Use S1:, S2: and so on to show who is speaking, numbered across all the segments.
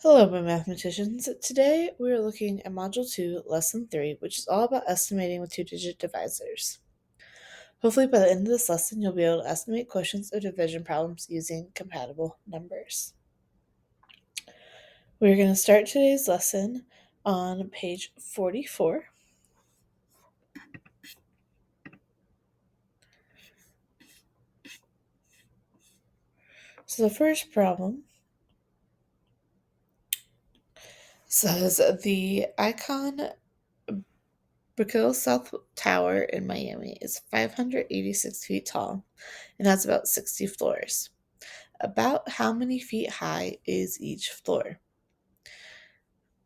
S1: Hello, my mathematicians. Today we are looking at Module 2, Lesson 3, which is all about estimating with two-digit divisors. Hopefully by the end of this lesson you'll be able to estimate quotients of division problems using compatible numbers. We're going to start today's lesson on page 44. So the first problem says the Icon Brickell South Tower in Miami is 586 feet tall and has about 60 floors. About how many feet high is each floor?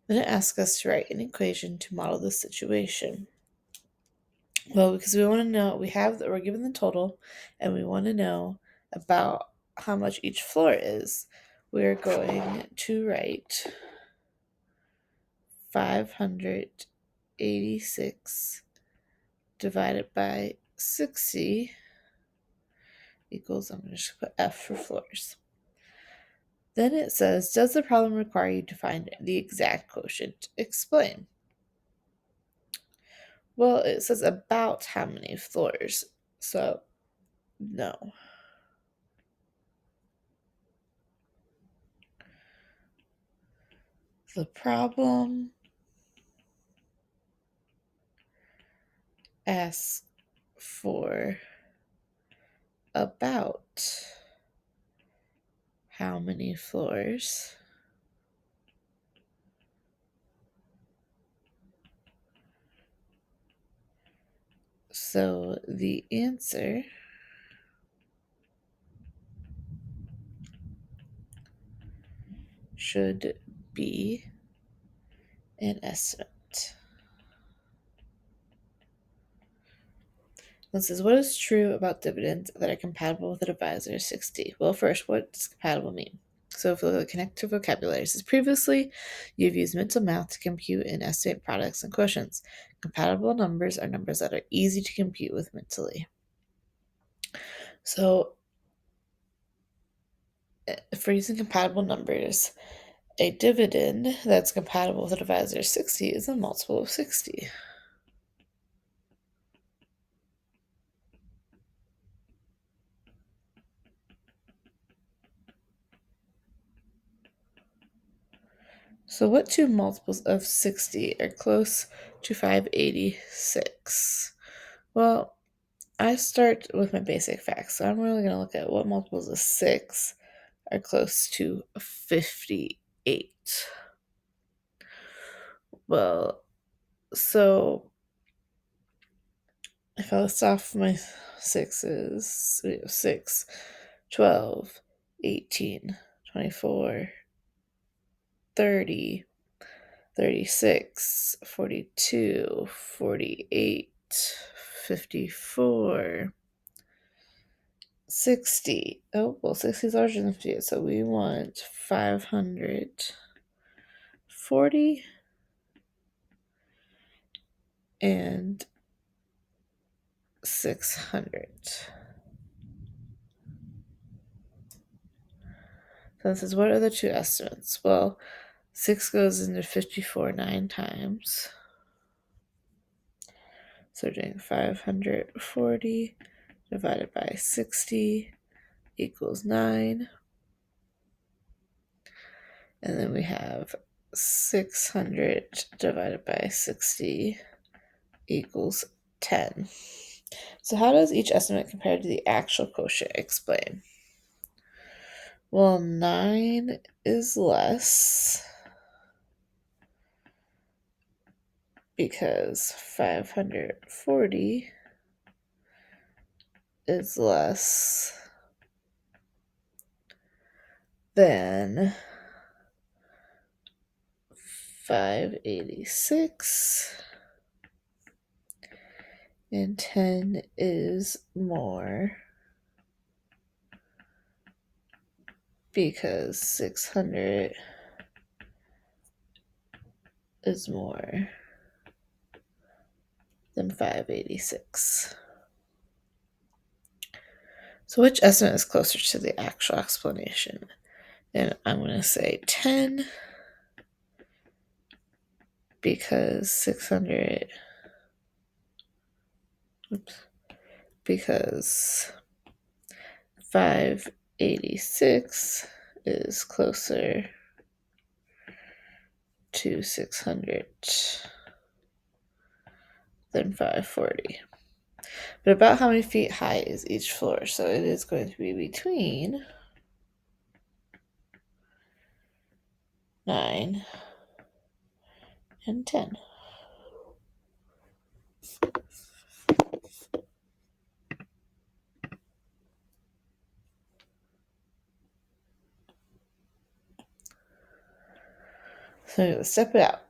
S1: Then it asks us to write an equation to model this situation. Well, because we want to know, we're given the total, and we want to know about how much each floor is. We're going to write 586 divided by 60 equals, I'm going to just put F for floors. Then it says, does the problem require you to find the exact quotient? Explain. Well, it says about how many floors, so no. The problem asks for about how many floors. So the answer should be an estimate. This is what is true about dividends that are compatible with a divisor 60. Well, first, what does compatible mean? So if we look at connected vocabulary, it says previously you've used mental math to compute and estimate products and quotients. Compatible numbers are numbers that are easy to compute with mentally. So for using compatible numbers, a dividend that's compatible with a divisor 60 is a multiple of 60. So what two multiples of 60 are close to 586? Well, I start with my basic facts. So I'm really going to look at what multiples of 6 are close to 58. Well, so if I list off my sixes, we have 6, 12, 18, 24, 30, 36, 42, 48, 54, 60. Oh, well, 60 is larger than 58, so we want 540 and 600. So this is, what are the two estimates? Well, 6 goes into 54 9 times. So doing 540 divided by 60 equals 9. And then we have 600 divided by 60 equals 10. So how does each estimate compare to the actual quotient? Explain. Well, 9 is less because 540 is less than 586, and 10 is more because 600 is more than 586. So which estimate is closer to the actual explanation? And I'm going to say 10 because 600, because 586 is closer to 600 than 540. But about how many feet high is each floor? So it is going to be between 9 and 10. So let's step it out.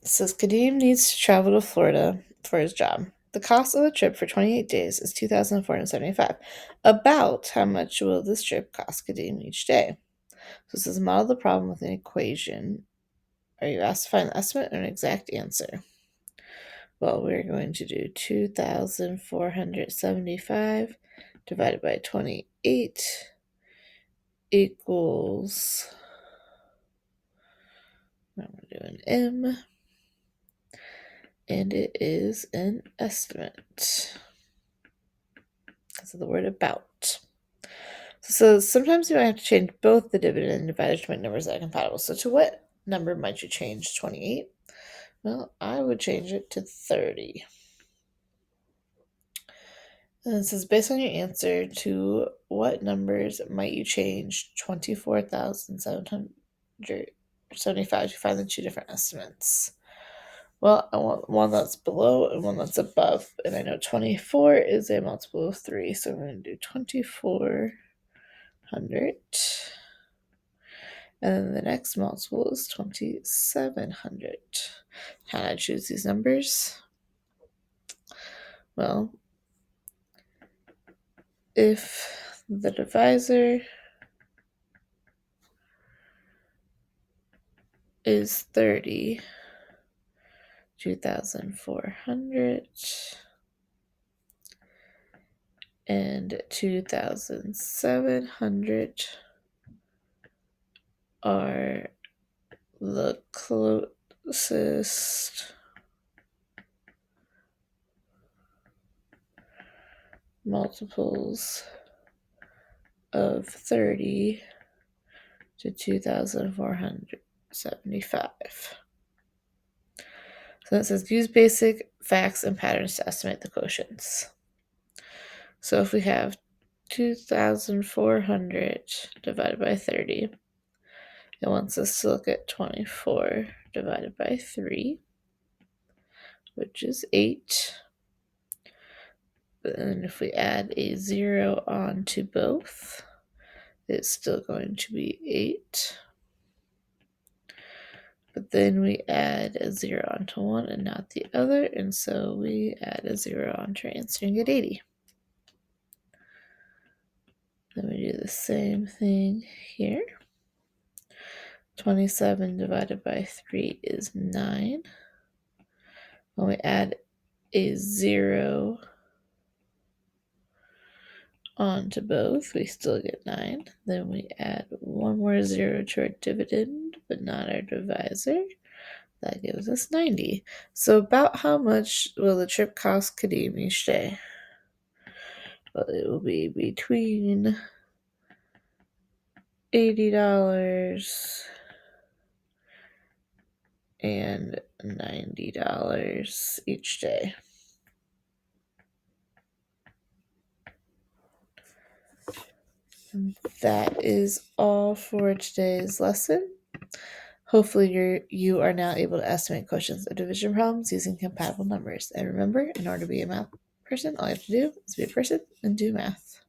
S1: It says Kadeem needs to travel to Florida for his job. The cost of the trip for 28 days is $2,475. About how much will this trip cost Kadeem each day? So it says model the problem with an equation. Are you asked to find the estimate or an exact answer? Well, we're going to do 2,475 divided by 28 equals, I'm doing M, and it is an estimate. That's the word about. So sometimes you might have to change both the dividend and divisor to make numbers that are compatible. So to what number might you change 28? Well, I would change it to 30. And it says, based on your answer, to what numbers might you change 24,775 to find the two different estimates? Well, I want one that's below and one that's above. And I know 24 is a multiple of 3, so I'm going to do 2,400. And then the next multiple is 2,700. How do I choose these numbers? Well, if the divisor is 30, 2,400 and 2,700 are the closest multiples of 30 to 2,475. So it says use basic facts and patterns to estimate the quotients. So if we have 2,400 divided by 30, it wants us to look at 24 divided by 3, which is 8. But then if we add a 0 on to both, it's still going to be 8. But then we add a 0 onto one and not the other, and so we add a 0 onto our answer and get 80. Then we do the same thing here. 27 divided by 3 is 9. When we add a 0 onto both, we still get 9. Then we add one more 0 to our dividend, but not our divisor. That gives us 90. So about how much will the trip cost Kadeem each day? Well, it will be between $80 and $90 each day. That is all for today's lesson. Hopefully you are now able to estimate quotients of division problems using compatible numbers. And remember, in order to be a math person, all you have to do is be a person and do math.